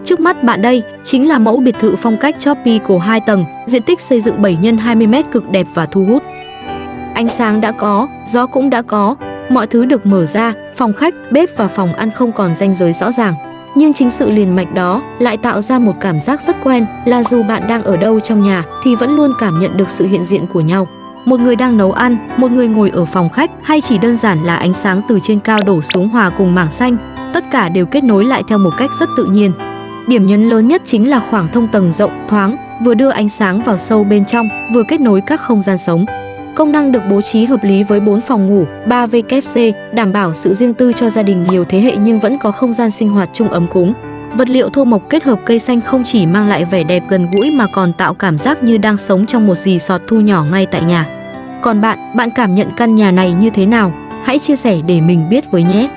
Trước mắt bạn đây chính là mẫu biệt thự phong cách tropical 2 tầng, diện tích xây dựng 7 x 20 m cực đẹp và thu hút. Ánh sáng đã có, gió cũng đã có, mọi thứ được mở ra, phòng khách, bếp và phòng ăn không còn ranh giới rõ ràng. Nhưng chính sự liền mạch đó lại tạo ra một cảm giác rất quen, là dù bạn đang ở đâu trong nhà thì vẫn luôn cảm nhận được sự hiện diện của nhau. Một người đang nấu ăn, một người ngồi ở phòng khách, hay chỉ đơn giản là ánh sáng từ trên cao đổ xuống hòa cùng mảng xanh, tất cả đều kết nối lại theo một cách rất tự nhiên. Điểm nhấn lớn nhất chính là khoảng thông tầng rộng, thoáng, vừa đưa ánh sáng vào sâu bên trong, vừa kết nối các không gian sống. Công năng được bố trí hợp lý với 4 phòng ngủ, 3WC, đảm bảo sự riêng tư cho gia đình nhiều thế hệ nhưng vẫn có không gian sinh hoạt chung ấm cúng. Vật liệu thô mộc kết hợp cây xanh không chỉ mang lại vẻ đẹp gần gũi mà còn tạo cảm giác như đang sống trong một resort thu nhỏ ngay tại nhà. Còn bạn cảm nhận căn nhà này như thế nào? Hãy chia sẻ để mình biết với nhé!